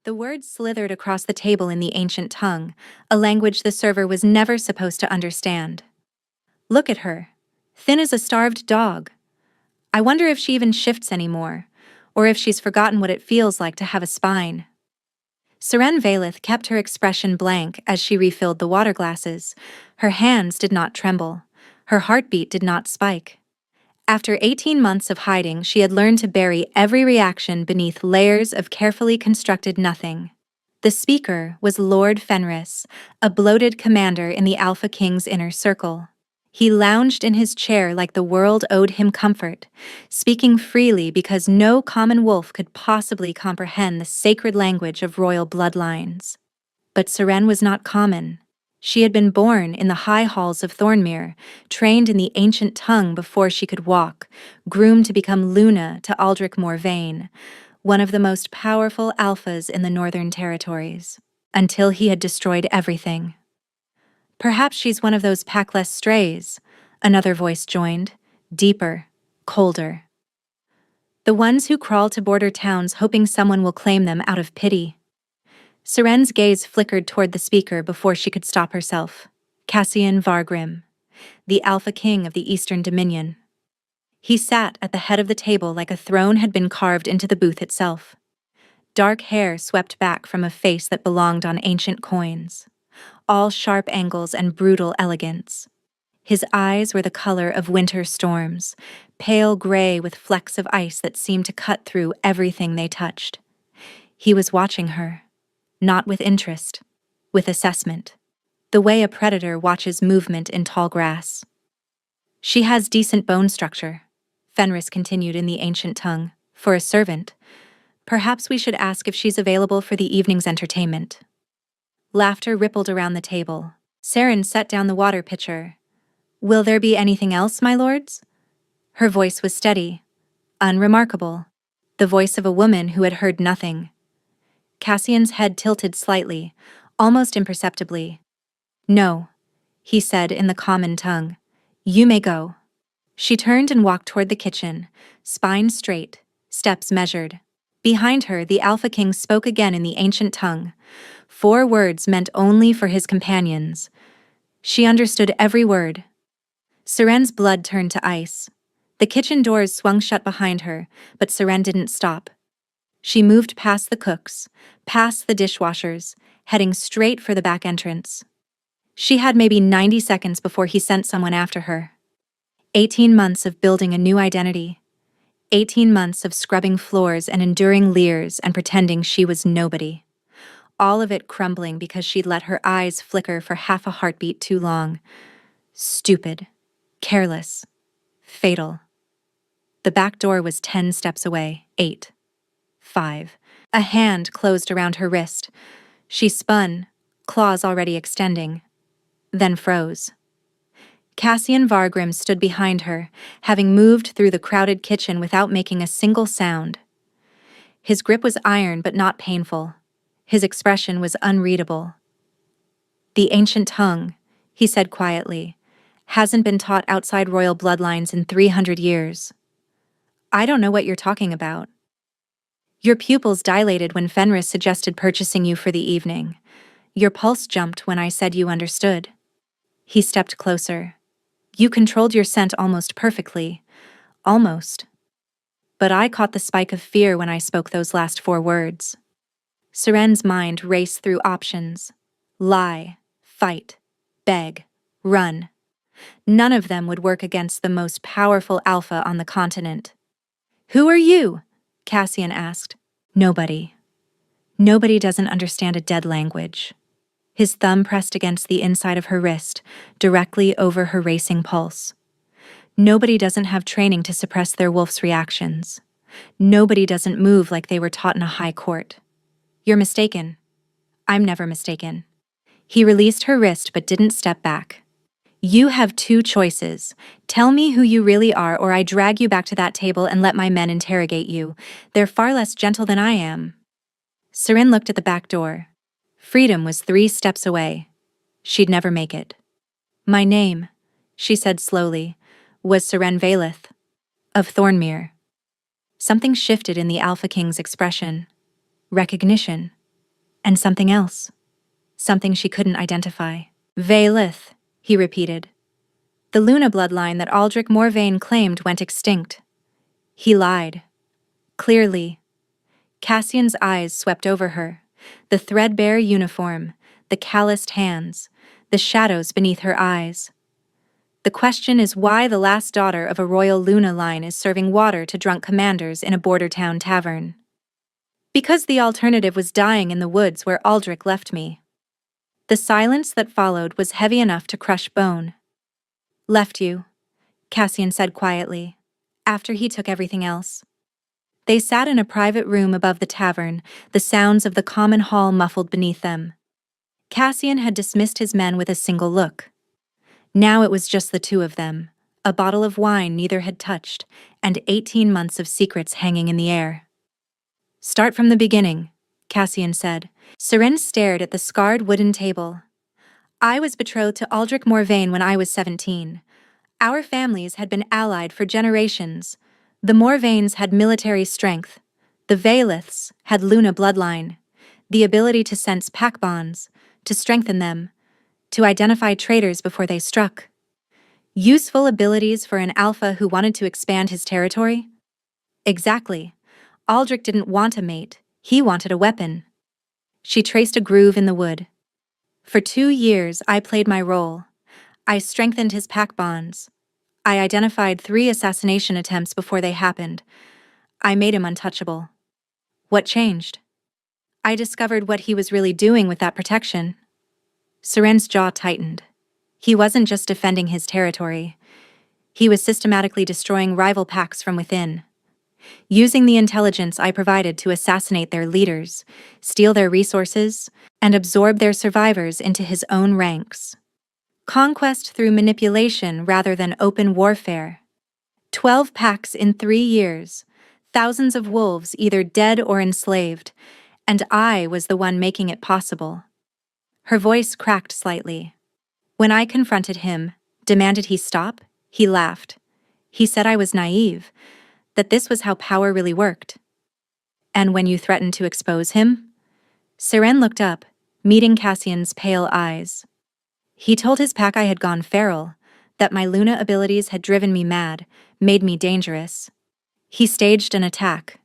The words slithered across the table in the ancient tongue, a language the server was never supposed to understand. Look at her. Thin as a starved dog. I wonder if she even shifts anymore, or if she's forgotten what it feels like to have a spine. Seren Valeth kept her expression blank as she refilled the water glasses. Her hands did not tremble. Her heartbeat did not spike. After 18 months of hiding, she had learned to bury every reaction beneath layers of carefully constructed nothing. The speaker was Lord Fenris, a bloated commander in the Alpha King's inner circle. He lounged in his chair like the world owed him comfort, speaking freely because no common wolf could possibly comprehend the sacred language of royal bloodlines. But Seren was not common. She had been born in the high halls of Thornmere, trained in the ancient tongue before she could walk, groomed to become Luna to Aldrich Morvain, one of the most powerful alphas in the Northern Territories, until he had destroyed everything. Perhaps she's one of those packless strays, another voice joined, deeper, colder. The ones who crawl to border towns hoping someone will claim them out of pity. Seren's gaze flickered toward the speaker before she could stop herself. Cassian Vargrim, the Alpha King of the Eastern Dominion. He sat at the head of the table like a throne had been carved into the booth itself. Dark hair swept back from a face that belonged on ancient coins, all sharp angles and brutal elegance. His eyes were the color of winter storms, pale gray with flecks of ice that seemed to cut through everything they touched. He was watching her. Not with interest, with assessment, the way a predator watches movement in tall grass. She has decent bone structure, Fenris continued in the ancient tongue, for a servant. Perhaps we should ask if she's available for the evening's entertainment. Laughter rippled around the table. Seren set down the water pitcher. Will there be anything else, my lords? Her voice was steady, unremarkable, the voice of a woman who had heard nothing. Cassian's head tilted slightly, almost imperceptibly. No, he said in the common tongue. You may go. She turned and walked toward the kitchen, spine straight, steps measured. Behind her, the Alpha King spoke again in the ancient tongue, 4 words meant only for his companions. She understood every word. Seren's blood turned to ice. The kitchen doors swung shut behind her, but Seren didn't stop. She moved past the cooks, past the dishwashers, heading straight for the back entrance. She had maybe 90 seconds before he sent someone after her. 18 months of building a new identity. 18 months of scrubbing floors and enduring leers and pretending she was nobody. All of it crumbling because she'd let her eyes flicker for half a heartbeat too long. Stupid. Careless. Fatal. The back door was 10 steps away. 8. 5. A hand closed around her wrist. She spun, claws already extending, then froze. Cassian Vargrim stood behind her, having moved through the crowded kitchen without making a single sound. His grip was iron but not painful. His expression was unreadable. The ancient tongue, he said quietly, hasn't been taught outside royal bloodlines in 300 years. I don't know what you're talking about. Your pupils dilated when Fenris suggested purchasing you for the evening. Your pulse jumped when I said you understood. He stepped closer. You controlled your scent almost perfectly. Almost. But I caught the spike of fear when I spoke those last 4 words. Seren's mind raced through options. Lie, fight, beg, run. None of them would work against the most powerful alpha on the continent. Who are you? Cassian asked. Nobody. Nobody doesn't understand a dead language. His thumb pressed against the inside of her wrist, directly over her racing pulse. Nobody doesn't have training to suppress their wolf's reactions. Nobody doesn't move like they were taught in a high court. You're mistaken. I'm never mistaken. He released her wrist but didn't step back. You have 2 choices. Tell me who you really are, or I drag you back to that table and let my men interrogate you. They're far less gentle than I am. Seren looked at the back door. Freedom was 3 steps away. She'd never make it. My name, she said slowly, was Seren Valeth, of Thornmere. Something shifted in the Alpha King's expression. Recognition. And something else. Something she couldn't identify. Vaelith, he repeated. The Luna bloodline that Aldrich Morvain claimed went extinct. He lied. Clearly. Cassian's eyes swept over her. The threadbare uniform, the calloused hands, the shadows beneath her eyes. The question is why the last daughter of a royal Luna line is serving water to drunk commanders in a border town tavern. Because the alternative was dying in the woods where Aldrich left me. The silence that followed was heavy enough to crush bone. Left you, Cassian said quietly, after he took everything else. They sat in a private room above the tavern, the sounds of the common hall muffled beneath them. Cassian had dismissed his men with a single look. Now it was just the two of them, a bottle of wine neither had touched, and 18 months of secrets hanging in the air. Start from the beginning, Cassian said. Seren stared at the scarred wooden table. I was betrothed to Aldrich Morvain when I was 17. Our families had been allied for generations. The Morvains had military strength. The Vaeliths had Luna bloodline, the ability to sense pack bonds, to strengthen them, to identify traitors before they struck. Useful abilities for an alpha who wanted to expand his territory? Exactly. Aldrich didn't want a mate, he wanted a weapon. She traced a groove in the wood. For 2 years, I played my role. I strengthened his pack bonds. I identified 3 assassination attempts before they happened. I made him untouchable. What changed? I discovered what he was really doing with that protection. Seren's jaw tightened. He wasn't just defending his territory. He was systematically destroying rival packs from within. Using the intelligence I provided to assassinate their leaders, steal their resources, and absorb their survivors into his own ranks. Conquest through manipulation rather than open warfare. 12 packs in 3 years, thousands of wolves either dead or enslaved, and I was the one making it possible. Her voice cracked slightly. When I confronted him, demanded he stop, he laughed. He said I was naive, that this was how power really worked. And when you threatened to expose him? Seren looked up, meeting Cassian's pale eyes. He told his pack I had gone feral, that my Luna abilities had driven me mad, made me dangerous. He staged an attack,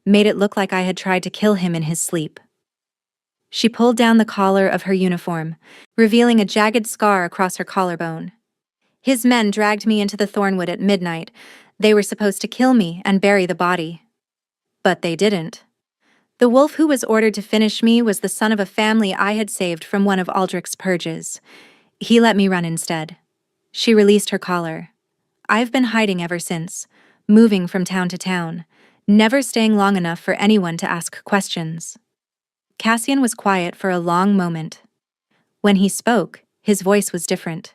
made it look like I had tried to kill him in his sleep. She pulled down the collar of her uniform, revealing a jagged scar across her collarbone. His men dragged me into the thornwood at midnight. They were supposed to kill me and bury the body. But they didn't. The wolf who was ordered to finish me was the son of a family I had saved from one of Aldrich's purges. He let me run instead. She released her collar. I've been hiding ever since, moving from town to town, never staying long enough for anyone to ask questions. Cassian was quiet for a long moment. When he spoke, his voice was different.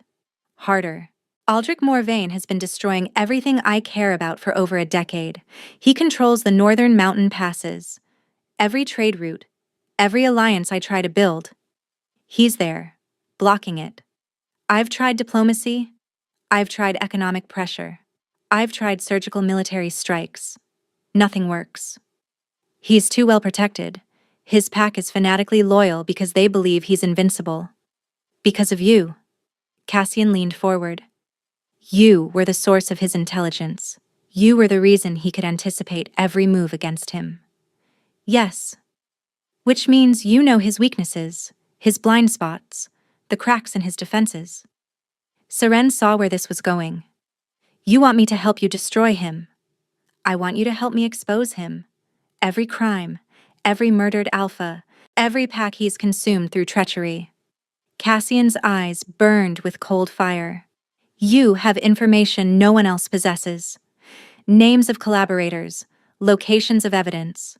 Harder. Aldrich Morvain has been destroying everything I care about for over a decade. He controls the northern mountain passes. Every trade route, every alliance I try to build. He's there, blocking it. I've tried diplomacy. I've tried economic pressure. I've tried surgical military strikes. Nothing works. He's too well protected. His pack is fanatically loyal because they believe he's invincible. Because of you. Cassian leaned forward. You were the source of his intelligence. You were the reason he could anticipate every move against him. Yes. Which means you know his weaknesses, his blind spots, the cracks in his defenses. Seren saw where this was going. You want me to help you destroy him. I want you to help me expose him. Every crime, every murdered alpha, every pack he's consumed through treachery. Cassian's eyes burned with cold fire. You have information no one else possesses. Names of collaborators, locations of evidence,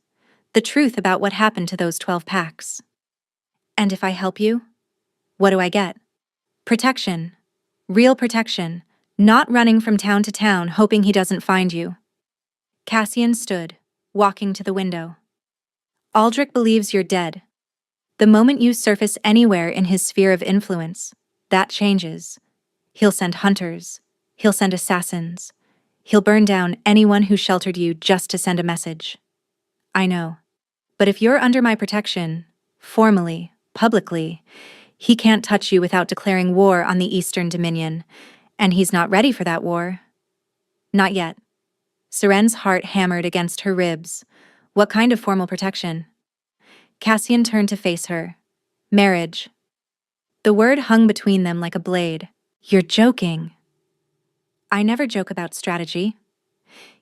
the truth about what happened to those 12 packs. And if I help you, what do I get? Protection. Real protection. Not running from town to town hoping he doesn't find you. Cassian stood, walking to the window. Aldrich believes you're dead. The moment you surface anywhere in his sphere of influence, that changes. He'll send hunters. He'll send assassins. He'll burn down anyone who sheltered you just to send a message. I know. But if you're under my protection, Formally, publicly. He can't touch you without declaring war on the Eastern Dominion, and he's not ready for that war. Not yet. Seren's heart hammered against her ribs. What kind of formal protection? Cassian turned to face her. Marriage. The word hung between them like a blade. You're joking. I never joke about strategy.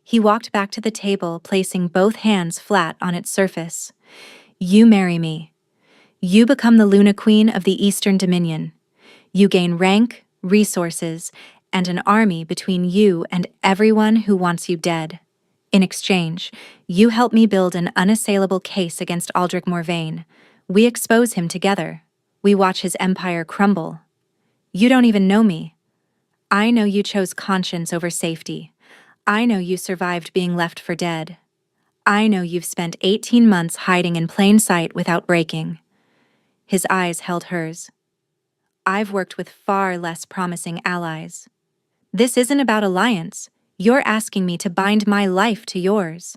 He walked back to the table, placing both hands flat on its surface. You marry me. You become the Luna Queen of the Eastern Dominion. You gain rank, resources, and an army between you and everyone who wants you dead. In exchange, you help me build an unassailable case against Aldrich Morvain. We expose him together. We watch his empire crumble. You don't even know me. I know you chose conscience over safety. I know you survived being left for dead. I know you've spent 18 months hiding in plain sight without breaking. His eyes held hers. I've worked with far less promising allies. This isn't about alliance. You're asking me to bind my life to yours.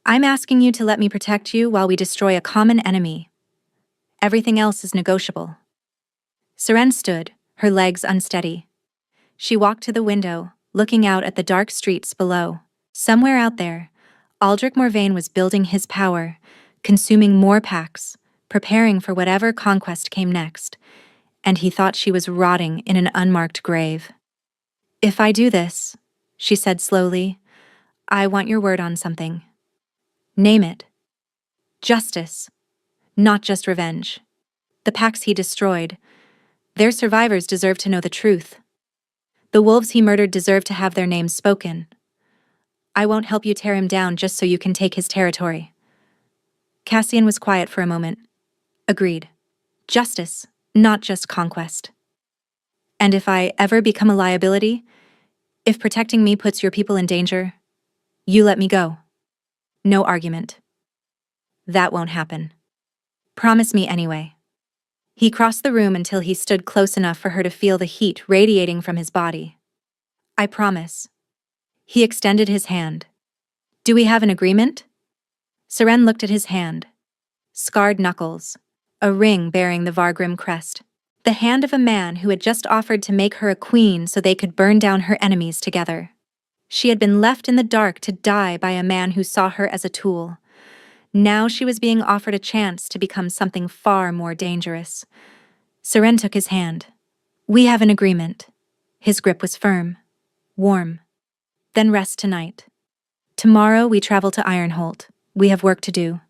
I'm asking you to let me protect you while we destroy a common enemy. Everything else is negotiable. Seren stood, her legs unsteady. She walked to the window, looking out at the dark streets below. Somewhere out there, Aldrich Morvain was building his power, consuming more packs, preparing for whatever conquest came next, and he thought she was rotting in an unmarked grave. If I do this, she said slowly, I want your word on something. Name it. Justice, not just revenge. The packs he destroyed, their survivors deserve to know the truth. The wolves he murdered deserve to have their names spoken. I won't help you tear him down just so you can take his territory. Cassian was quiet for a moment. Agreed. Justice, not just conquest. And if I ever become a liability, if protecting me puts your people in danger, you let me go. No argument. That won't happen. Promise me anyway. He crossed the room until he stood close enough for her to feel the heat radiating from his body. I promise. He extended his hand. Do we have an agreement? Seren looked at his hand. Scarred knuckles. A ring bearing the Vargrim crest. The hand of a man who had just offered to make her a queen so they could burn down her enemies together. She had been left in the dark to die by a man who saw her as a tool. Now she was being offered a chance to become something far more dangerous. Seren took his hand. We have an agreement. His grip was firm, warm. Then rest tonight. Tomorrow we travel to Ironholt. We have work to do.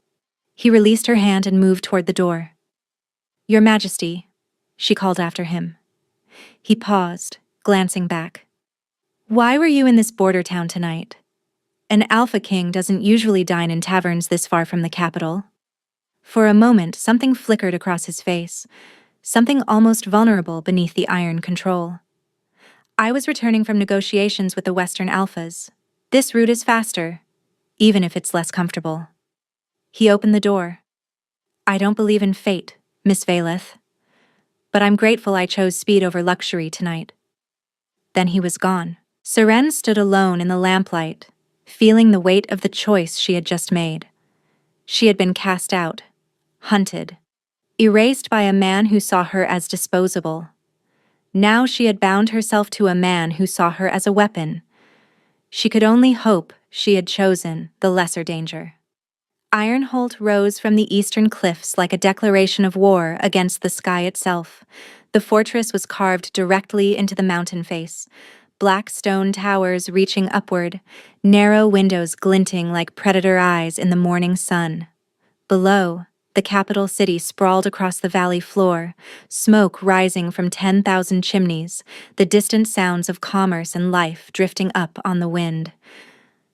He released her hand and moved toward the door. Your Majesty, she called after him. He paused, glancing back. Why were you in this border town tonight? An Alpha King doesn't usually dine in taverns this far from the capital. For a moment, something flickered across his face, something almost vulnerable beneath the iron control. I was returning from negotiations with the Western Alphas. This route is faster, even if it's less comfortable. He opened the door. I don't believe in fate, Miss Valeth, but I'm grateful I chose speed over luxury tonight. Then he was gone. Seren stood alone in the lamplight, feeling the weight of the choice she had just made. She had been cast out, hunted, erased by a man who saw her as disposable. Now she had bound herself to a man who saw her as a weapon. She could only hope she had chosen the lesser danger. Ironholt rose from the eastern cliffs like a declaration of war against the sky itself. The fortress was carved directly into the mountain face, black stone towers reaching upward, narrow windows glinting like predator eyes in the morning sun. Below, the capital city sprawled across the valley floor, smoke rising from 10,000 chimneys, the distant sounds of commerce and life drifting up on the wind.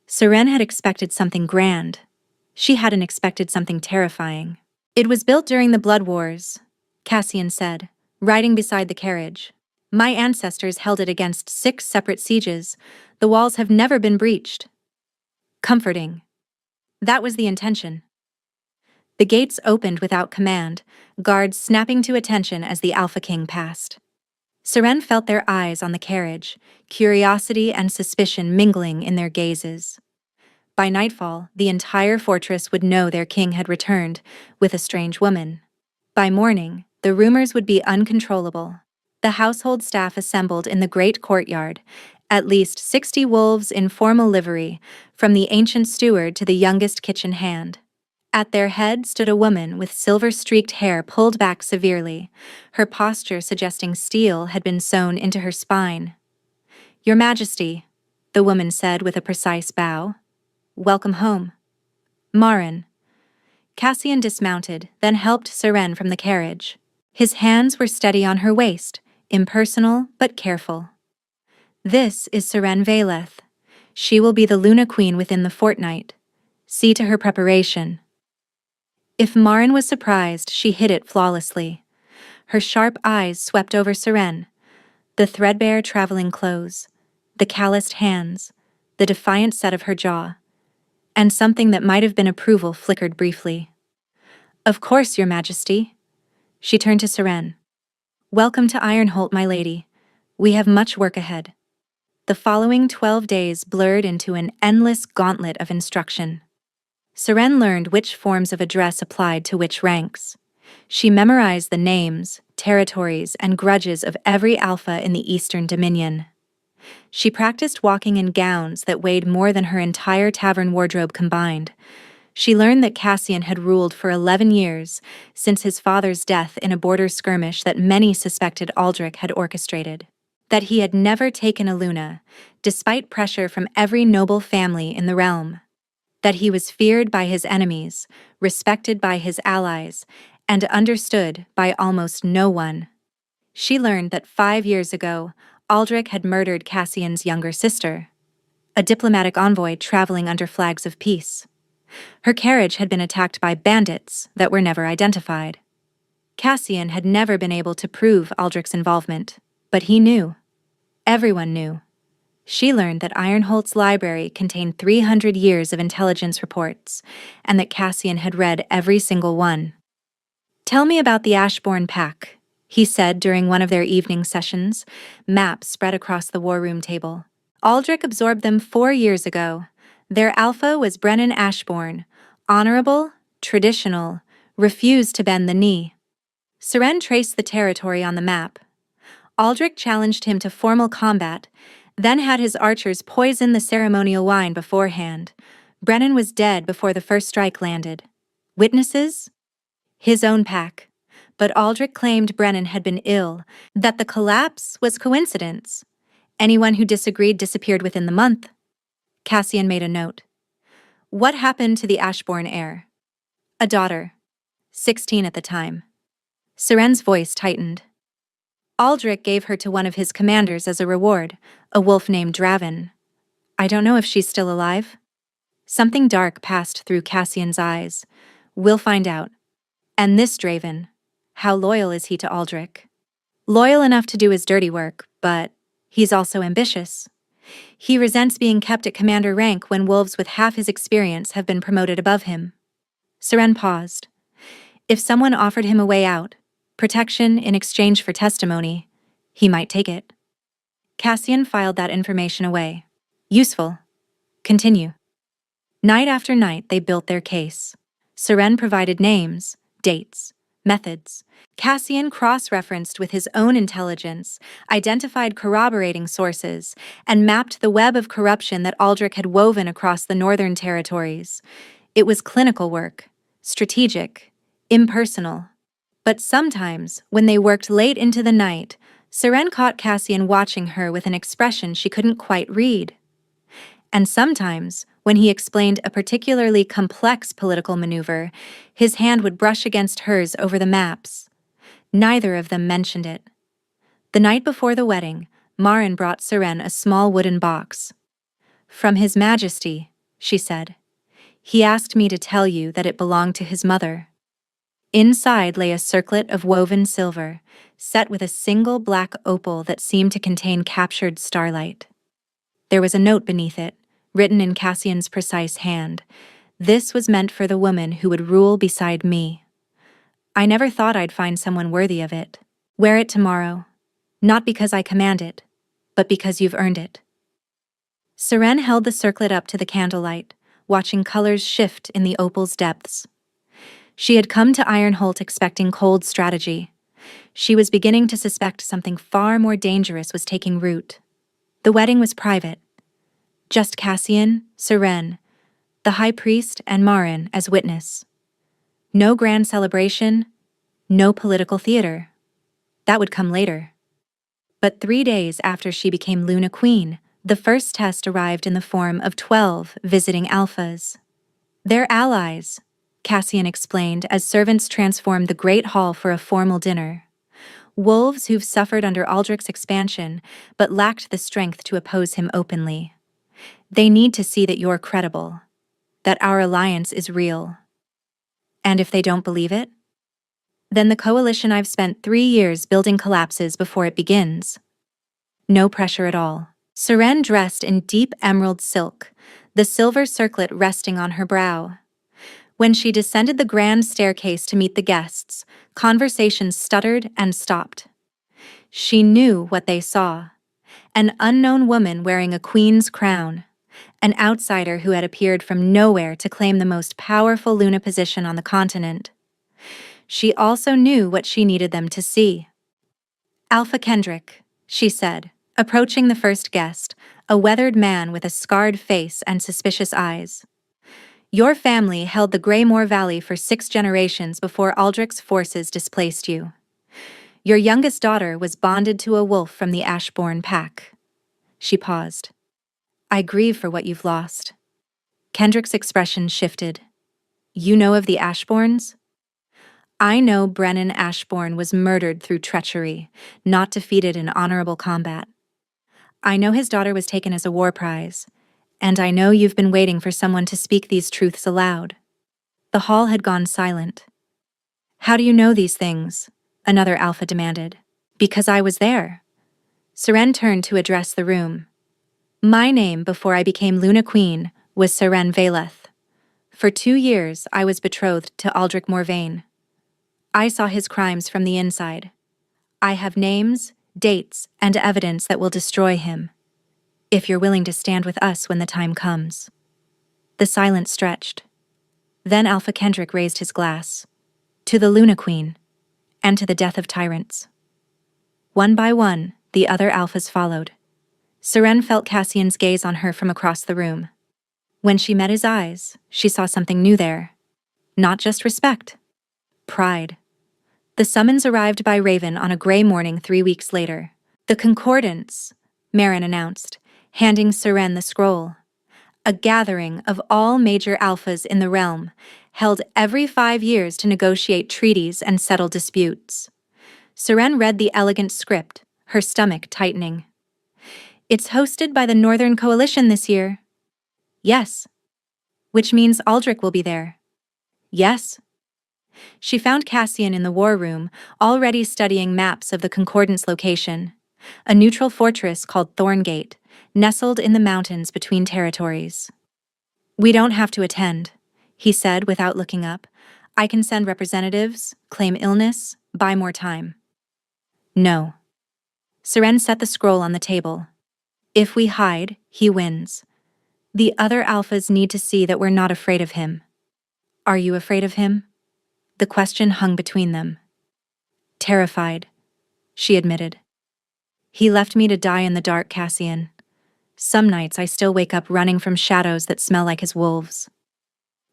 Seren had expected something grand. She hadn't expected something terrifying. It was built during the Blood Wars, Cassian said, riding beside the carriage. My ancestors held it against 6 separate sieges. The walls have never been breached. Comforting. That was the intention. The gates opened without command, guards snapping to attention as the Alpha King passed. Seren felt their eyes on the carriage, curiosity and suspicion mingling in their gazes. By nightfall, the entire fortress would know their king had returned, with a strange woman. By morning, the rumors would be uncontrollable. The household staff assembled in the great courtyard, at least 60 wolves in formal livery, from the ancient steward to the youngest kitchen hand. At their head stood a woman with silver-streaked hair pulled back severely, her posture suggesting steel had been sewn into her spine. "Your Majesty," the woman said with a precise bow. "Welcome home." Marin. Cassian dismounted, then helped Seren from the carriage. His hands were steady on her waist, impersonal but careful. "This is Seren Valeth. She will be the Luna Queen within the fortnight. See to her preparation." If Marin was surprised, she hid it flawlessly. Her sharp eyes swept over Seren, the threadbare traveling clothes, the calloused hands, the defiant set of her jaw, and something that might have been approval flickered briefly. "Of course, Your Majesty." She turned to Seren. "Welcome to Ironholt, my lady. We have much work ahead." The following 12 days blurred into an endless gauntlet of instruction. Seren learned which forms of address applied to which ranks. She memorized the names, territories, and grudges of every alpha in the Eastern Dominion. She practiced walking in gowns that weighed more than her entire tavern wardrobe combined. She learned that Cassian had ruled for 11 years, since his father's death in a border skirmish that many suspected Aldrich had orchestrated. That he had never taken a Luna, despite pressure from every noble family in the realm. That he was feared by his enemies, respected by his allies, and understood by almost no one. She learned that 5 years ago, Aldrich had murdered Cassian's younger sister, a diplomatic envoy traveling under flags of peace. Her carriage had been attacked by bandits that were never identified. Cassian had never been able to prove Aldrich's involvement, but he knew. Everyone knew. She learned that Ironholt's library contained 300 years of intelligence reports, and that Cassian had read every single one. "Tell me about the Ashbourne Pack," he said during one of their evening sessions, maps spread across the war room table. "Aldrich absorbed them 4 years ago. Their alpha was Brennan Ashbourne, honorable, traditional, refused to bend the knee." Seren traced the territory on the map. Aldrich challenged him to formal combat, then had his archers poison the ceremonial wine beforehand. Brennan was dead before the first strike landed. Witnesses? His own pack. But Aldrich claimed Brennan had been ill, that the collapse was coincidence. Anyone who disagreed disappeared within the month. Cassian made a note. "What happened to the Ashbourne heir?" "A daughter. 16 at the time." Seren's voice tightened. "Aldrich gave her to one of his commanders as a reward, a wolf named Draven. I don't know if she's still alive." Something dark passed through Cassian's eyes. "We'll find out. And this Draven, how loyal is he to Aldrich?" "Loyal enough to do his dirty work, but he's also ambitious. He resents being kept at commander rank when wolves with half his experience have been promoted above him." Seren paused. If someone offered him a way out, protection in exchange for testimony, he might take it. Cassian filed that information away. "Useful. Continue." Night after night they built their case. Seren provided names, dates, methods. Cassian cross-referenced with his own intelligence, identified corroborating sources, and mapped the web of corruption that Aldrich had woven across the northern territories. It was clinical work, strategic, impersonal. But sometimes, when they worked late into the night, Seren caught Cassian watching her with an expression she couldn't quite read. And sometimes, when he explained a particularly complex political maneuver, his hand would brush against hers over the maps. Neither of them mentioned it. The night before the wedding, Marin brought Seren a small wooden box. "From His Majesty," she said. "He asked me to tell you that it belonged to his mother." Inside lay a circlet of woven silver, set with a single black opal that seemed to contain captured starlight. There was a note beneath it, written in Cassian's precise hand. "This was meant for the woman who would rule beside me. I never thought I'd find someone worthy of it. Wear it tomorrow, not because I command it, but because you've earned it." Seren held the circlet up to the candlelight, watching colors shift in the opal's depths. She had come to Ironholt expecting cold strategy. She was beginning to suspect something far more dangerous was taking root. The wedding was private. Just Cassian, Seren, the high priest, and Marin as witness. No grand celebration, no political theater. That would come later. But 3 days after she became Luna Queen, the first test arrived in the form of 12 visiting alphas. They're allies, Cassian explained as servants transformed the Great Hall for a formal dinner. Wolves who've suffered under Aldrich's expansion, but lacked the strength to oppose him openly. They need to see that you're credible, that our alliance is real. And if they don't believe it? Then the coalition I've spent 3 years building collapses before it begins. No pressure at all. Seren dressed in deep emerald silk, the silver circlet resting on her brow. When she descended the grand staircase to meet the guests, conversations stuttered and stopped. She knew what they saw. An unknown woman wearing a queen's crown. An outsider who had appeared from nowhere to claim the most powerful Luna position on the continent. She also knew what she needed them to see. Alpha Kendrick, she said, approaching the first guest, a weathered man with a scarred face and suspicious eyes. Your family held the Greymore Valley for 6 generations before Aldrich's forces displaced you. Your youngest daughter was bonded to a wolf from the Ashbourne pack. She paused. I grieve for what you've lost. Kendrick's expression shifted. You know of the Ashbournes? I know Brennan Ashbourne was murdered through treachery, not defeated in honorable combat. I know his daughter was taken as a war prize, and I know you've been waiting for someone to speak these truths aloud. The hall had gone silent. How do you know these things? Another alpha demanded. Because I was there. Seren turned to address the room. My name before I became Luna Queen was Seren Valeth. For 2 years I was betrothed to Aldrich Morvain. I saw his crimes from the inside. I have names, dates, and evidence that will destroy him. If you're willing to stand with us when the time comes. The silence stretched. Then Alpha Kendrick raised his glass. To the Luna Queen, and to the death of tyrants. One by one, the other alphas followed. Seren felt Cassian's gaze on her from across the room. When she met his eyes, she saw something new there. Not just respect. Pride. The summons arrived by Raven on a gray morning 3 weeks later. The Concordance, Marin announced, handing Seren the scroll. A gathering of all major alphas in the realm, held every 5 years to negotiate treaties and settle disputes. Seren read the elegant script, her stomach tightening. It's hosted by the Northern Coalition this year. Yes. Which means Aldrich will be there. Yes. She found Cassian in the war room, already studying maps of the Concordance location. A neutral fortress called Thorngate, nestled in the mountains between territories. We don't have to attend, he said without looking up. I can send representatives, claim illness, buy more time. No. Seren set the scroll on the table. If we hide, he wins. The other alphas need to see that we're not afraid of him. Are you afraid of him? The question hung between them. Terrified, she admitted. He left me to die in the dark, Cassian. Some nights I still wake up running from shadows that smell like his wolves.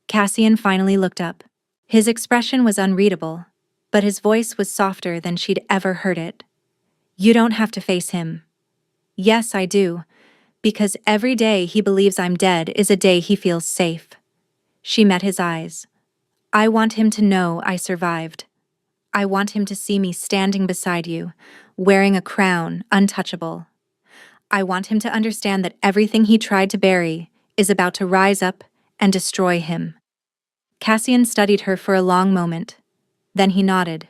Cassian finally looked up. His expression was unreadable, but his voice was softer than she'd ever heard it. You don't have to face him. Yes, I do, because every day he believes I'm dead is a day he feels safe. She met his eyes. I want him to know I survived. I want him to see me standing beside you, wearing a crown, untouchable. I want him to understand that everything he tried to bury is about to rise up and destroy him. Cassian studied her for a long moment. Then he nodded.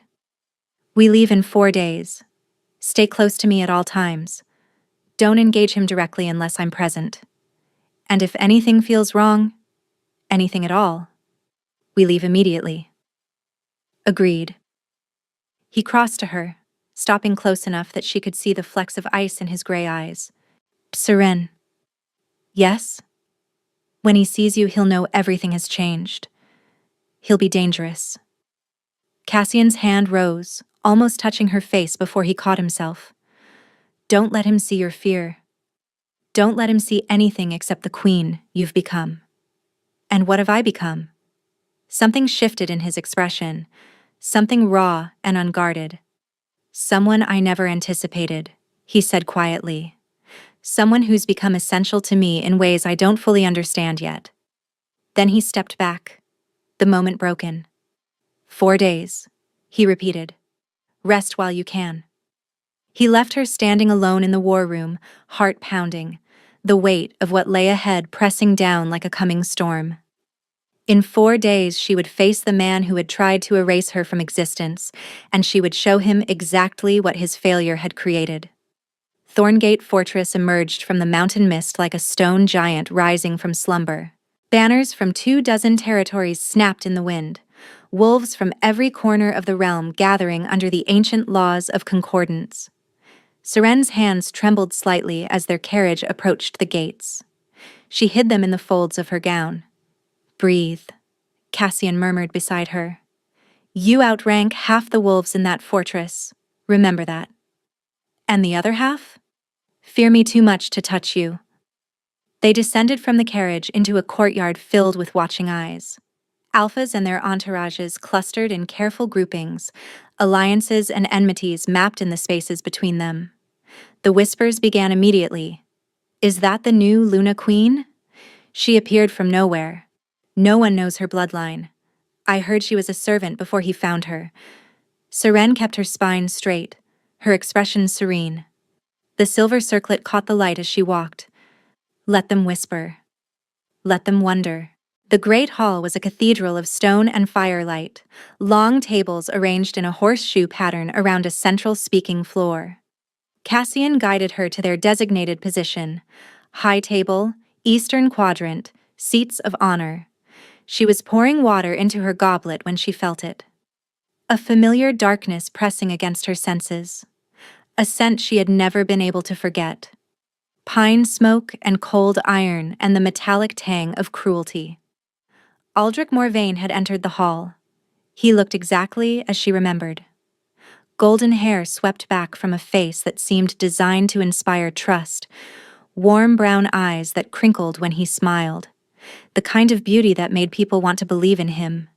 We leave in 4 days. Stay close to me at all times. Don't engage him directly unless I'm present. And if anything feels wrong, anything at all, we leave immediately. Agreed. He crossed to her, stopping close enough that she could see the flecks of ice in his gray eyes. Seren. Yes? When he sees you, he'll know everything has changed. He'll be dangerous. Cassian's hand rose, almost touching her face before he caught himself. Don't let him see your fear. Don't let him see anything except the queen you've become. And what have I become? Something shifted in his expression, something raw and unguarded. Someone I never anticipated, he said quietly. Someone who's become essential to me in ways I don't fully understand yet. Then he stepped back, the moment broken. 4 days, he repeated. Rest while you can. He left her standing alone in the war room, heart pounding, the weight of what lay ahead pressing down like a coming storm. In 4 days, she would face the man who had tried to erase her from existence, and she would show him exactly what his failure had created. Thorngate Fortress emerged from the mountain mist like a stone giant rising from slumber. Banners from 24 territories snapped in the wind, wolves from every corner of the realm gathering under the ancient laws of concordance. Seren's hands trembled slightly as their carriage approached the gates. She hid them in the folds of her gown. Breathe, Cassian murmured beside her. You outrank half the wolves in that fortress. Remember that. And the other half? Fear me too much to touch you. They descended from the carriage into a courtyard filled with watching eyes. Alphas and their entourages clustered in careful groupings, alliances and enmities mapped in the spaces between them. The whispers began immediately. Is that the new Luna Queen? She appeared from nowhere. No one knows her bloodline. I heard she was a servant before he found her. Seren kept her spine straight, her expression serene. The silver circlet caught the light as she walked. Let them whisper. Let them wonder. The great hall was a cathedral of stone and firelight, long tables arranged in a horseshoe pattern around a central speaking floor. Cassian guided her to their designated position, high table, eastern quadrant, seats of honor. She was pouring water into her goblet when she felt it. A familiar darkness pressing against her senses. A scent she had never been able to forget. Pine smoke and cold iron and the metallic tang of cruelty. Aldrich Morvain had entered the hall. He looked exactly as she remembered. Golden hair swept back from a face that seemed designed to inspire trust, warm brown eyes that crinkled when he smiled, the kind of beauty that made people want to believe in him.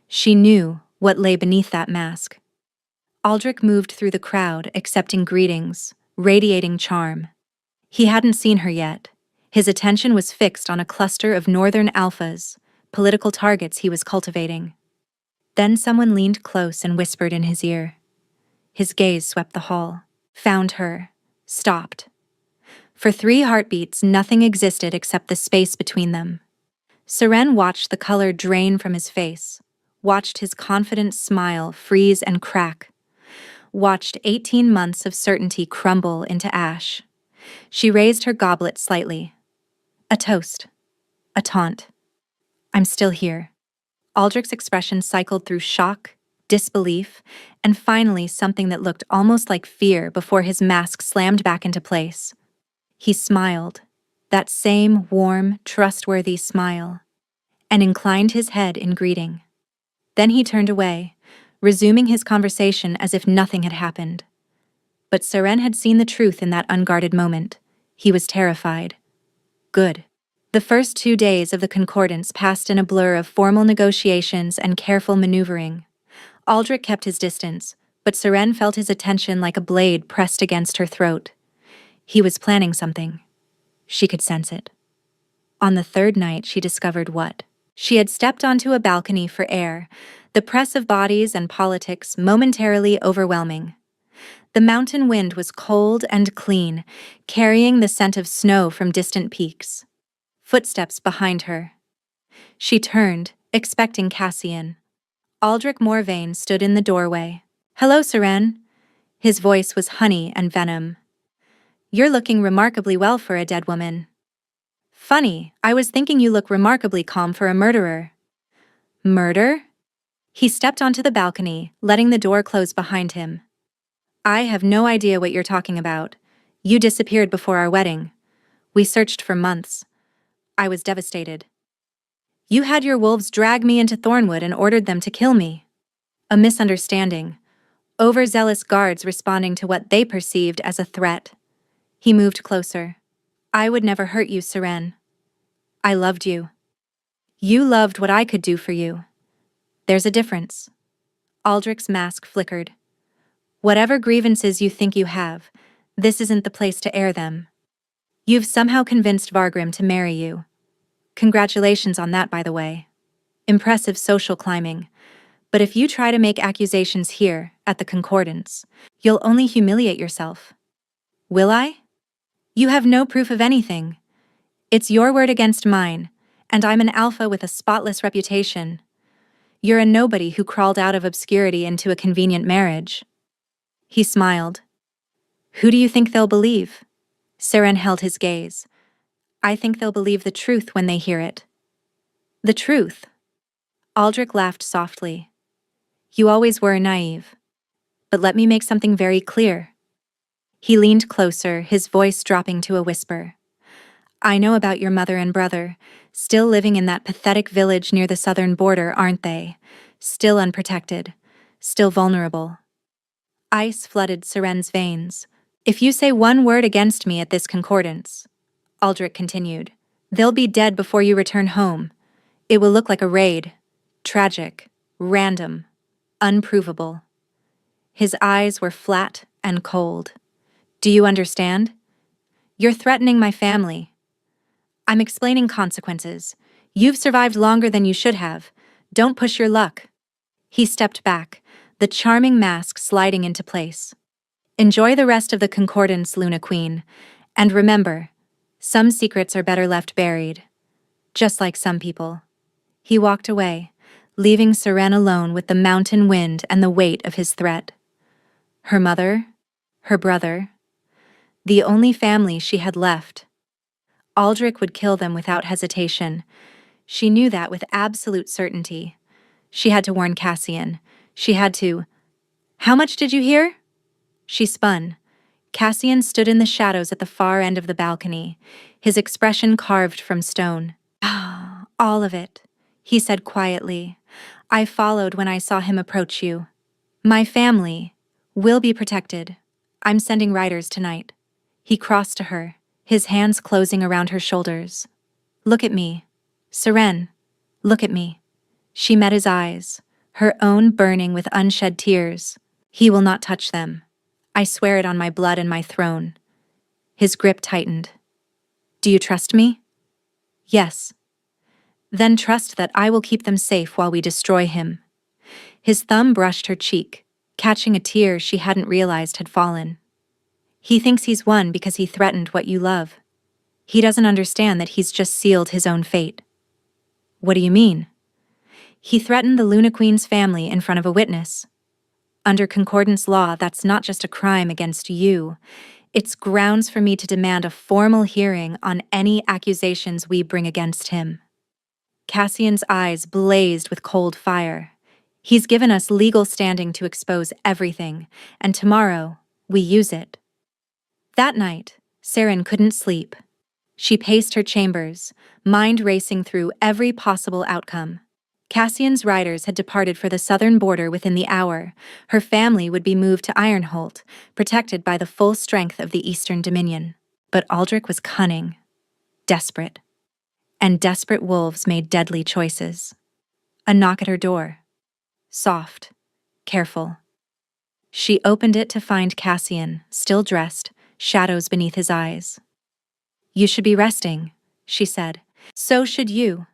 She knew what lay beneath that mask. Aldrich moved through the crowd, accepting greetings, radiating charm. He hadn't seen her yet. His attention was fixed on a cluster of northern alphas, political targets he was cultivating. Then someone leaned close and whispered in his ear. His gaze swept the hall, found her, stopped. For 3 heartbeats, nothing existed except the space between them. Seren watched the color drain from his face, watched his confident smile freeze and crack, watched 18 months of certainty crumble into ash. She raised her goblet slightly. A toast. A taunt. I'm still here. Aldrich's expression cycled through shock, disbelief, and finally something that looked almost like fear before his mask slammed back into place. He smiled, that same warm, trustworthy smile, and inclined his head in greeting. Then he turned away, resuming his conversation as if nothing had happened. But Seren had seen the truth in that unguarded moment. He was terrified. Good. The first 2 days of the concordance passed in a blur of formal negotiations and careful maneuvering. Aldrich kept his distance, but Seren felt his attention like a blade pressed against her throat. He was planning something. She could sense it. On the 3rd night, she discovered what. She had stepped onto a balcony for air, the press of bodies and politics momentarily overwhelming. The mountain wind was cold and clean, carrying the scent of snow from distant peaks. Footsteps behind her. She turned, expecting Cassian. Aldrich Morvain stood in the doorway. Hello, Seren. His voice was honey and venom. You're looking remarkably well for a dead woman. Funny, I was thinking you look remarkably calm for a murderer. Murder? He stepped onto the balcony, letting the door close behind him. I have no idea what you're talking about. You disappeared before our wedding. We searched for months. I was devastated. You had your wolves drag me into Thornwood and ordered them to kill me. A misunderstanding. Overzealous guards responding to what they perceived as a threat. He moved closer. I would never hurt you, Seren. I loved you. You loved what I could do for you. There's a difference. Aldrich's mask flickered. Whatever grievances you think you have, this isn't the place to air them. You've somehow convinced Vargrim to marry you. Congratulations on that, by the way. Impressive social climbing. But if you try to make accusations here, at the Concordance, you'll only humiliate yourself. Will I? You have no proof of anything. It's your word against mine, and I'm an alpha with a spotless reputation. You're a nobody who crawled out of obscurity into a convenient marriage. He smiled. Who do you think they'll believe? Seren held his gaze. I think they'll believe the truth when they hear it. The truth? Aldrich laughed softly. You always were naive. But let me make something very clear. He leaned closer, his voice dropping to a whisper. I know about your mother and brother, still living in that pathetic village near the southern border, aren't they? Still unprotected, still vulnerable. Ice flooded Seren's veins. If you say one word against me at this concordance, Aldrich continued, they'll be dead before you return home. It will look like a raid. Tragic, random, unprovable. His eyes were flat and cold. Do you understand? You're threatening my family. I'm explaining consequences. You've survived longer than you should have. Don't push your luck. He stepped back, the charming mask sliding into place. Enjoy the rest of the concordance, Luna Queen. And remember, some secrets are better left buried. Just like some people. He walked away, leaving Seren alone with the mountain wind and the weight of his threat. Her mother, her brother, the only family she had left. Aldrich would kill them without hesitation. She knew that with absolute certainty. She had to warn Cassian. She had to... How much did you hear? She spun. Cassian stood in the shadows at the far end of the balcony, his expression carved from stone. Ah, all of it, he said quietly. I followed when I saw him approach you. My family will be protected. I'm sending riders tonight. He crossed to her, his hands closing around her shoulders. Look at me. Seren, look at me. She met his eyes, her own burning with unshed tears. He will not touch them. I swear it on my blood and my throne. His grip tightened. Do you trust me? Yes. Then trust that I will keep them safe while we destroy him. His thumb brushed her cheek, catching a tear she hadn't realized had fallen. He thinks he's won because he threatened what you love. He doesn't understand that he's just sealed his own fate. What do you mean? He threatened the Luna Queen's family in front of a witness. Under concordance law, that's not just a crime against you. It's grounds for me to demand a formal hearing on any accusations we bring against him. Cassian's eyes blazed with cold fire. He's given us legal standing to expose everything, and tomorrow, we use it. That night, Seren couldn't sleep. She paced her chambers, mind racing through every possible outcome. Cassian's riders had departed for the southern border within the hour. Her family would be moved to Ironholt, protected by the full strength of the Eastern Dominion. But Aldrich was cunning, desperate. And desperate wolves made deadly choices. A knock at her door. Soft, careful. She opened it to find Cassian, still dressed, shadows beneath his eyes. You should be resting, she said. So should you.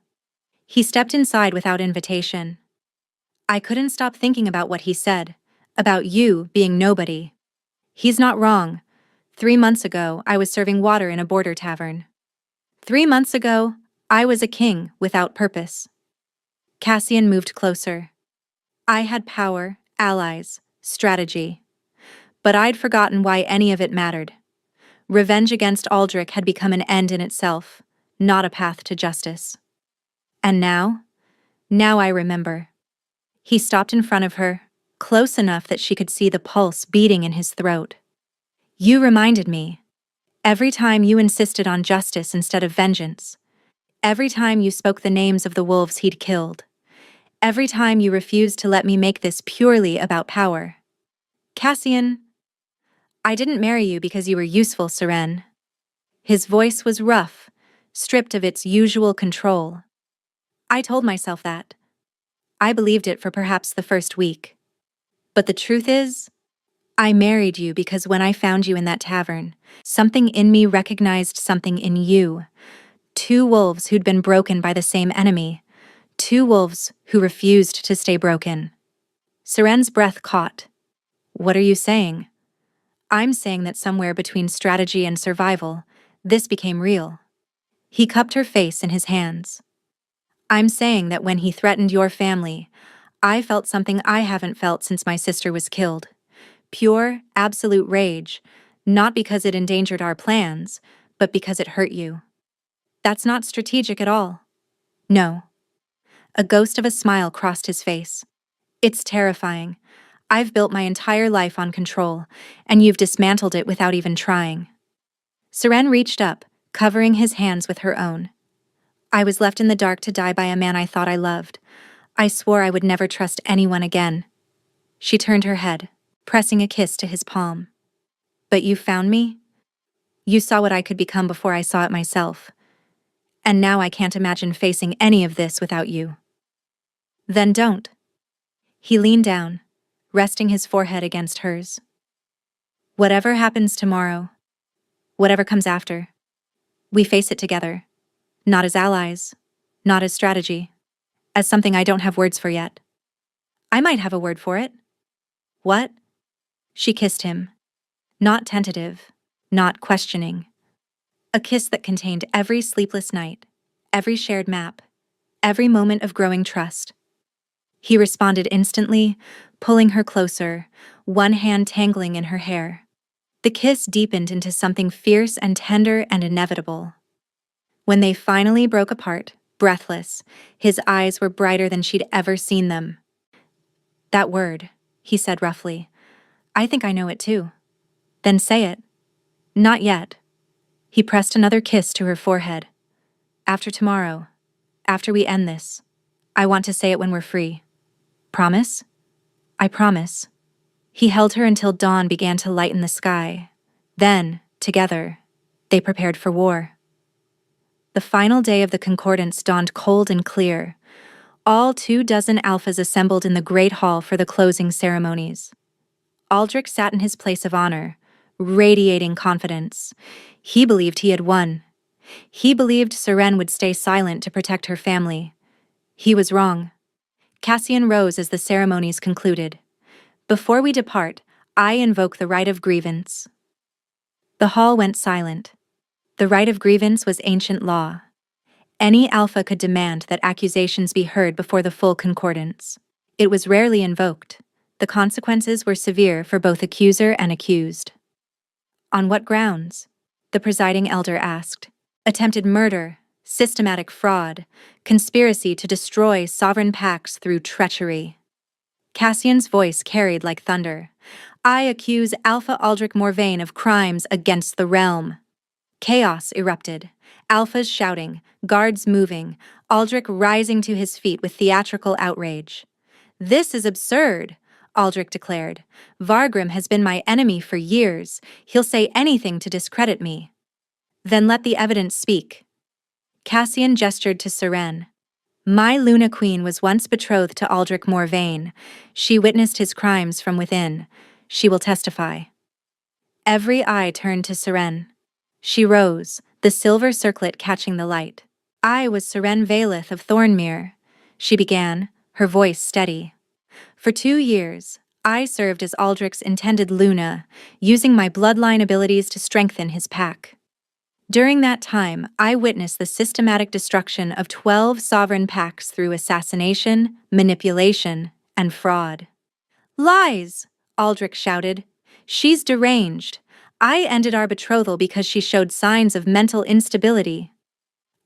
He stepped inside without invitation. I couldn't stop thinking about what he said, about you being nobody. He's not wrong. 3 months ago, I was serving water in a border tavern. 3 months ago, I was a king without purpose. Cassian moved closer. I had power, allies, strategy. But I'd forgotten why any of it mattered. Revenge against Aldrich had become an end in itself, not a path to justice. And now I remember. He stopped in front of her, close enough that she could see the pulse beating in his throat. You reminded me. Every time you insisted on justice instead of vengeance. Every time you spoke the names of the wolves he'd killed. Every time you refused to let me make this purely about power. Cassian, I didn't marry you because you were useful, Seren. His voice was rough, stripped of its usual control. I told myself that. I believed it for perhaps the first week. But the truth is, I married you because when I found you in that tavern, something in me recognized something in you. Two wolves who'd been broken by the same enemy. Two wolves who refused to stay broken. Seren's breath caught. What are you saying? I'm saying that somewhere between strategy and survival, this became real. He cupped her face in his hands. I'm saying that when he threatened your family, I felt something I haven't felt since my sister was killed. Pure, absolute rage, not because it endangered our plans, but because it hurt you. That's not strategic at all. No. A ghost of a smile crossed his face. It's terrifying. I've built my entire life on control, and you've dismantled it without even trying. Seren reached up, covering his hands with her own. I was left in the dark to die by a man I thought I loved. I swore I would never trust anyone again. She turned her head, pressing a kiss to his palm. But you found me? You saw what I could become before I saw it myself. And now I can't imagine facing any of this without you. Then don't. He leaned down, resting his forehead against hers. Whatever happens tomorrow, whatever comes after, we face it together. Not as allies, not as strategy, as something I don't have words for yet. I might have a word for it. What? She kissed him. Not tentative, not questioning. A kiss that contained every sleepless night, every shared map, every moment of growing trust. He responded instantly, pulling her closer, one hand tangling in her hair. The kiss deepened into something fierce and tender and inevitable. When they finally broke apart, breathless, his eyes were brighter than she'd ever seen them. That word, he said roughly. I think I know it too. Then say it. Not yet. He pressed another kiss to her forehead. After tomorrow, after we end this, I want to say it when we're free. Promise? I promise. He held her until dawn began to lighten the sky. Then, together, they prepared for war. The final day of the concordance dawned cold and clear. All 24 alphas assembled in the Great Hall for the closing ceremonies. Aldrich sat in his place of honor, radiating confidence. He believed he had won. He believed Seren would stay silent to protect her family. He was wrong. Cassian rose as the ceremonies concluded. Before we depart, I invoke the right of grievance. The hall went silent. The right of grievance was ancient law. Any alpha could demand that accusations be heard before the full concordance. It was rarely invoked. The consequences were severe for both accuser and accused. On what grounds? The presiding elder asked. Attempted murder, systematic fraud, conspiracy to destroy sovereign pacts through treachery. Cassian's voice carried like thunder. I accuse Alpha Aldrich Morvain of crimes against the realm. Chaos erupted. Alphas shouting, guards moving, Aldrich rising to his feet with theatrical outrage. This is absurd, Aldrich declared. Vargrim has been my enemy for years. He'll say anything to discredit me. Then let the evidence speak. Cassian gestured to Seren. My Luna Queen was once betrothed to Aldrich Morvain. She witnessed his crimes from within. She will testify. Every eye turned to Seren. She rose, the silver circlet catching the light. I was Seren Valeth of Thornmere, she began, her voice steady. For 2 years, I served as Aldrich's intended Luna, using my bloodline abilities to strengthen his pack. During that time, I witnessed the systematic destruction of 12 sovereign pacts through assassination, manipulation, and fraud. Lies! Aldrich shouted. She's deranged. I ended our betrothal because she showed signs of mental instability.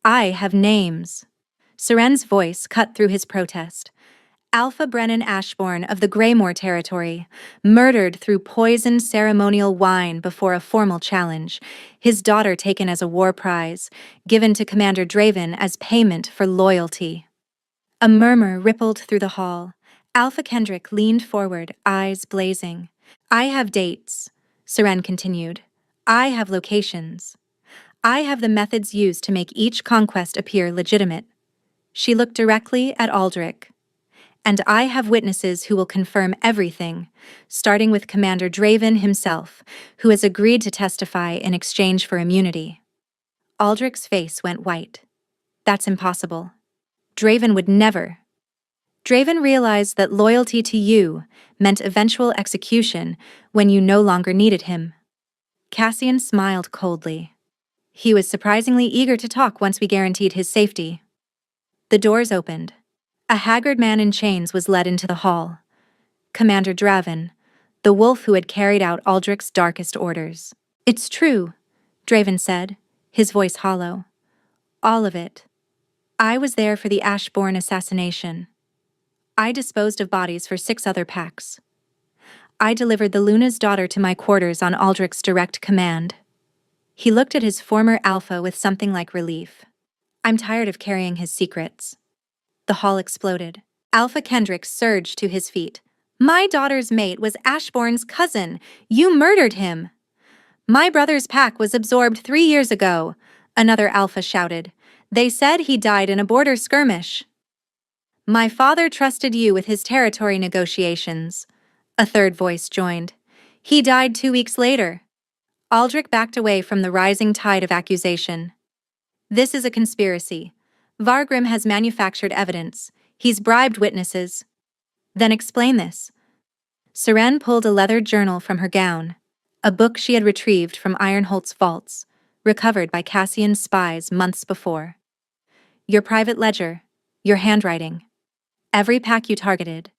I have names. Seren's voice cut through his protest. Alpha Brennan Ashbourne of the Greymore territory, murdered through poisoned ceremonial wine before a formal challenge, his daughter taken as a war prize, given to Commander Draven as payment for loyalty. A murmur rippled through the hall. Alpha Kendrick leaned forward, eyes blazing. I have dates, Seren continued. I have locations. I have the methods used to make each conquest appear legitimate. She looked directly at Aldrich. And I have witnesses who will confirm everything, starting with Commander Draven himself, who has agreed to testify in exchange for immunity. Aldrich's face went white. That's impossible. Draven would never. Draven realized that loyalty to you meant eventual execution when you no longer needed him. Cassian smiled coldly. He was surprisingly eager to talk once we guaranteed his safety. The doors opened. A haggard man in chains was led into the hall. Commander Draven, the wolf who had carried out Aldrich's darkest orders. It's true, Draven said, his voice hollow. All of it. I was there for the Ashbourne assassination. I disposed of bodies for 6 other packs. I delivered the Luna's daughter to my quarters on Aldrich's direct command. He looked at his former alpha with something like relief. I'm tired of carrying his secrets. The hall exploded. Alpha Kendrick surged to his feet. My daughter's mate was Ashbourne's cousin. You murdered him. My brother's pack was absorbed 3 years ago, another alpha shouted. They said he died in a border skirmish. My father trusted you with his territory negotiations. A third voice joined. He died 2 weeks later. Aldrich backed away from the rising tide of accusation. This is a conspiracy. Vargrim has manufactured evidence. He's bribed witnesses. Then explain this. Seren pulled a leather journal from her gown, a book she had retrieved from Ironholt's vaults, recovered by Cassian's spies months before. Your private ledger, your handwriting. Every pack you targeted,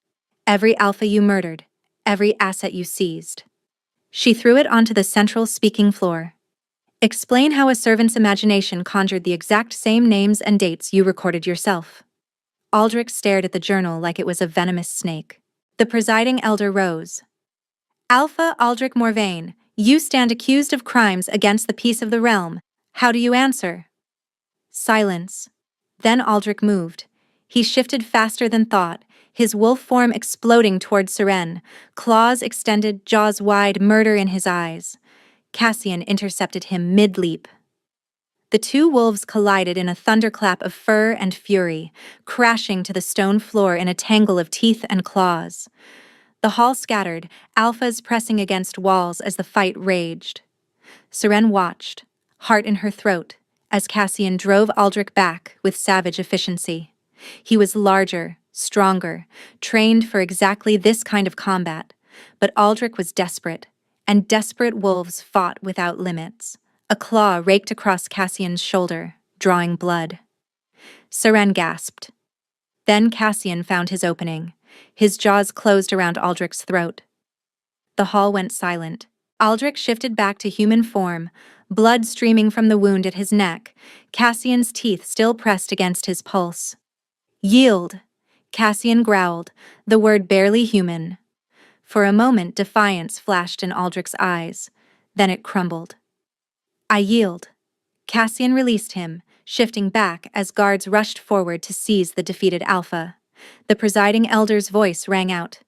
every alpha you murdered, every asset you seized. She threw it onto the central speaking floor. Explain how a servant's imagination conjured the exact same names and dates you recorded yourself. Aldrich stared at the journal like it was a venomous snake. The presiding elder rose. Alpha Aldrich Morvain, you stand accused of crimes against the peace of the realm. How do you answer? Silence. Then Aldrich moved. He shifted faster than thought, his wolf form exploding toward Seren, claws extended, jaws wide, murder in his eyes. Cassian intercepted him mid-leap. The two wolves collided in a thunderclap of fur and fury, crashing to the stone floor in a tangle of teeth and claws. The hall scattered, alphas pressing against walls as the fight raged. Seren watched, heart in her throat, as Cassian drove Aldrich back with savage efficiency. He was larger, stronger, trained for exactly this kind of combat, but Aldrich was desperate, and desperate wolves fought without limits. A claw raked across Cassian's shoulder, drawing blood. Seren gasped. Then Cassian found his opening. His jaws closed around Aldrich's throat. The hall went silent. Aldrich shifted back to human form, blood streaming from the wound at his neck, Cassian's teeth still pressed against his pulse. Yield, Cassian growled, the word barely human. For a moment defiance flashed in Aldrich's eyes, then it crumbled. I yield. Cassian released him, shifting back as guards rushed forward to seize the defeated alpha. The presiding elder's voice rang out.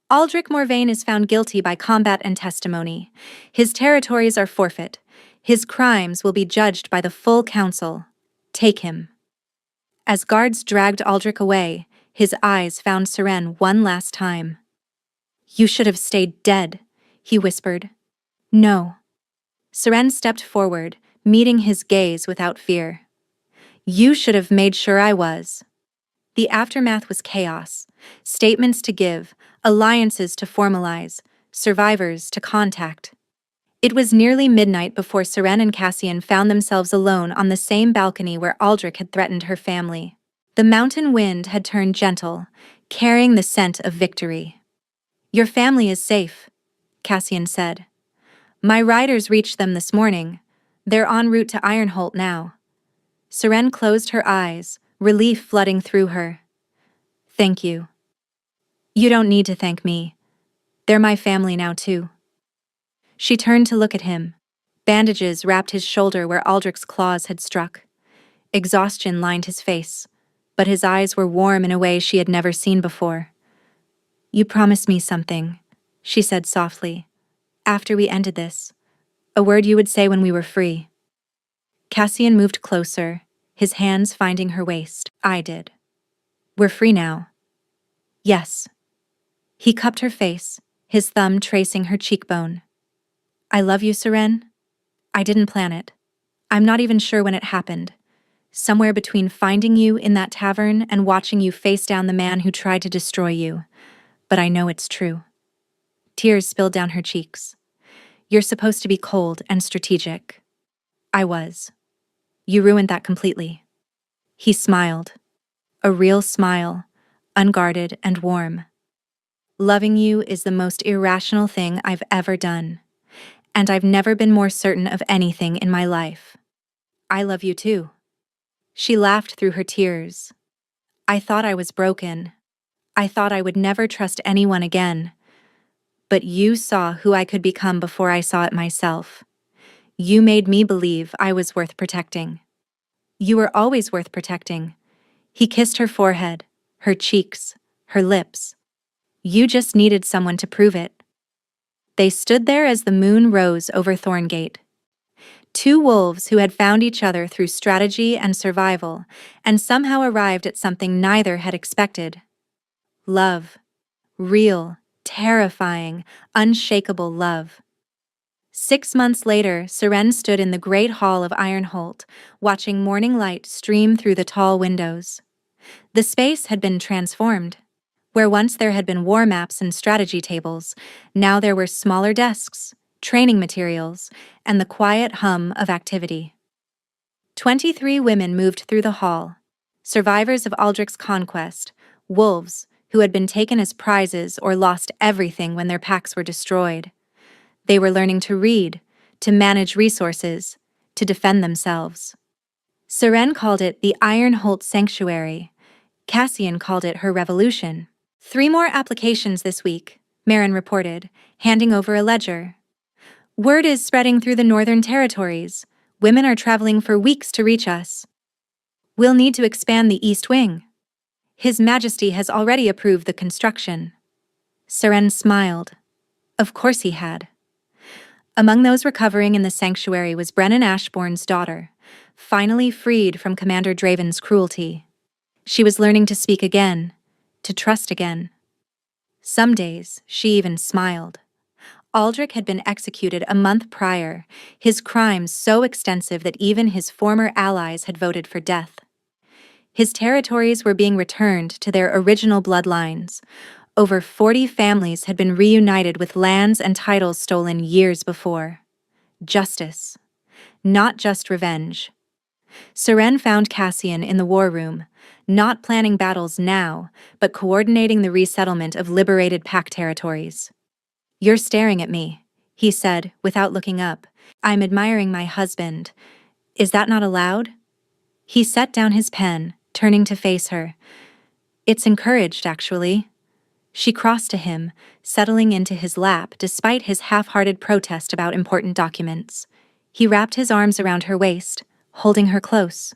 Aldrich Morvain is found guilty by combat and testimony. His territories are forfeit. His crimes will be judged by the full council. Take him. As guards dragged Aldrich away, his eyes found Seren one last time. You should have stayed dead, he whispered. No. Seren stepped forward, meeting his gaze without fear. You should have made sure I was. The aftermath was chaos. Statements to give, alliances to formalize, survivors to contact. It was nearly midnight before Seren and Cassian found themselves alone on the same balcony where Aldrich had threatened her family. The mountain wind had turned gentle, carrying the scent of victory. Your family is safe, Cassian said. My riders reached them this morning. They're en route to Ironholt now. Seren closed her eyes, relief flooding through her. Thank you. You don't need to thank me. They're my family now, too. She turned to look at him. Bandages wrapped his shoulder where Aldrich's claws had struck. Exhaustion lined his face, but his eyes were warm in a way she had never seen before. You promised me something, she said softly. After we ended this, a word you would say when we were free. Cassian moved closer, his hands finding her waist. I did. We're free now. Yes. He cupped her face, his thumb tracing her cheekbone. I love you, Seren. I didn't plan it. I'm not even sure when it happened. Somewhere between finding you in that tavern and watching you face down the man who tried to destroy you. But I know it's true. Tears spilled down her cheeks. You're supposed to be cold and strategic. I was. You ruined that completely. He smiled. A real smile, unguarded and warm. Loving you is the most irrational thing I've ever done. And I've never been more certain of anything in my life. I love you too. She laughed through her tears. I thought I was broken. I thought I would never trust anyone again. But you saw who I could become before I saw it myself. You made me believe I was worth protecting. You were always worth protecting. He kissed her forehead, her cheeks, her lips. You just needed someone to prove it. They stood there as the moon rose over Thorngate. Two wolves who had found each other through strategy and survival, and somehow arrived at something neither had expected. Love. Real, terrifying, unshakable love. 6 months later, Seren stood in the great hall of Ironholt, watching morning light stream through the tall windows. The space had been transformed. Where once there had been war maps and strategy tables, now there were smaller desks, training materials, and the quiet hum of activity. 23 women moved through the hall, survivors of Aldrich's conquest, wolves who had been taken as prizes or lost everything when their packs were destroyed. They were learning to read, to manage resources, to defend themselves. Seren called it the Ironholt Sanctuary. Cassian called it her revolution. 3 more applications this week, Marin reported, handing over a ledger. Word is spreading through the Northern Territories. Women are traveling for weeks to reach us. We'll need to expand the East Wing. His Majesty has already approved the construction. Seren smiled. Of course he had. Among those recovering in the sanctuary was Brennan Ashbourne's daughter, finally freed from Commander Draven's cruelty. She was learning to speak again, to trust again. Some days, she even smiled. Aldrich had been executed a month prior, his crimes so extensive that even his former allies had voted for death. His territories were being returned to their original bloodlines. Over 40 families had been reunited with lands and titles stolen years before. Justice. Not just revenge. Seren found Cassian in the war room, not planning battles now, but coordinating the resettlement of liberated pack territories. You're staring at me, he said, without looking up. I'm admiring my husband. Is that not allowed? He set down his pen, turning to face her. It's encouraged, actually. She crossed to him, settling into his lap despite his half-hearted protest about important documents. He wrapped his arms around her waist, holding her close.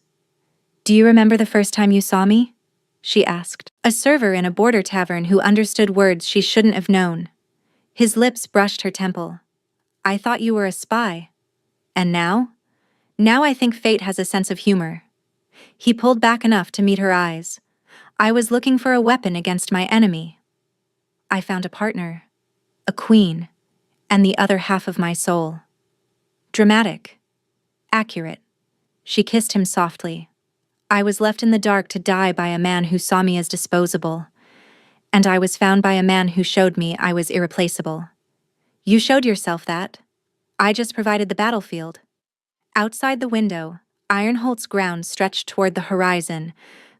Do you remember the first time you saw me? She asked. A server in a border tavern who understood words she shouldn't have known. His lips brushed her temple. I thought you were a spy. And now? Now I think fate has a sense of humor. He pulled back enough to meet her eyes. I was looking for a weapon against my enemy. I found a partner, a queen, and the other half of my soul. Dramatic. Accurate. She kissed him softly. I was left in the dark to die by a man who saw me as disposable. And I was found by a man who showed me I was irreplaceable. You showed yourself that. I just provided the battlefield. Outside the window, Ironholt's grounds stretched toward the horizon,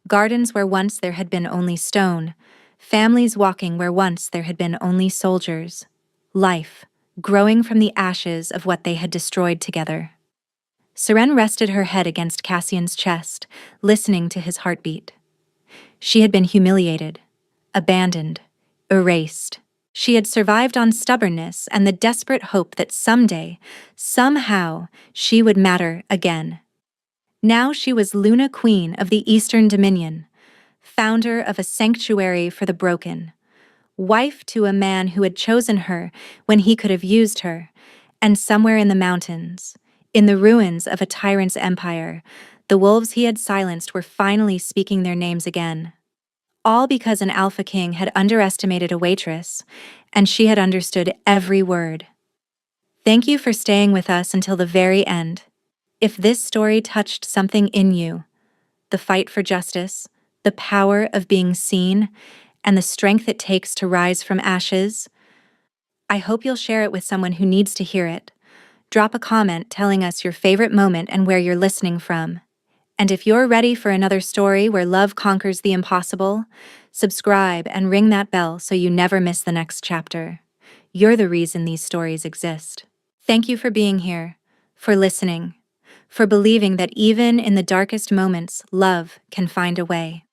gardens where once there had been only stone, families walking where once there had been only soldiers, life growing from the ashes of what they had destroyed together. Seren rested her head against Cassian's chest, listening to his heartbeat. She had been humiliated, abandoned, erased. She had survived on stubbornness and the desperate hope that someday, somehow, she would matter again. Now she was Luna Queen of the Eastern Dominion, founder of a sanctuary for the broken, wife to a man who had chosen her when he could have used her, and somewhere in the mountains, in the ruins of a tyrant's empire, the wolves he had silenced were finally speaking their names again. All because an alpha king had underestimated a waitress, and she had understood every word. Thank you for staying with us until the very end. If this story touched something in you, the fight for justice, the power of being seen, and the strength it takes to rise from ashes, I hope you'll share it with someone who needs to hear it. Drop a comment telling us your favorite moment and where you're listening from. And if you're ready for another story where love conquers the impossible, subscribe and ring that bell so you never miss the next chapter. You're the reason these stories exist. Thank you for being here, for listening, for believing that even in the darkest moments, love can find a way.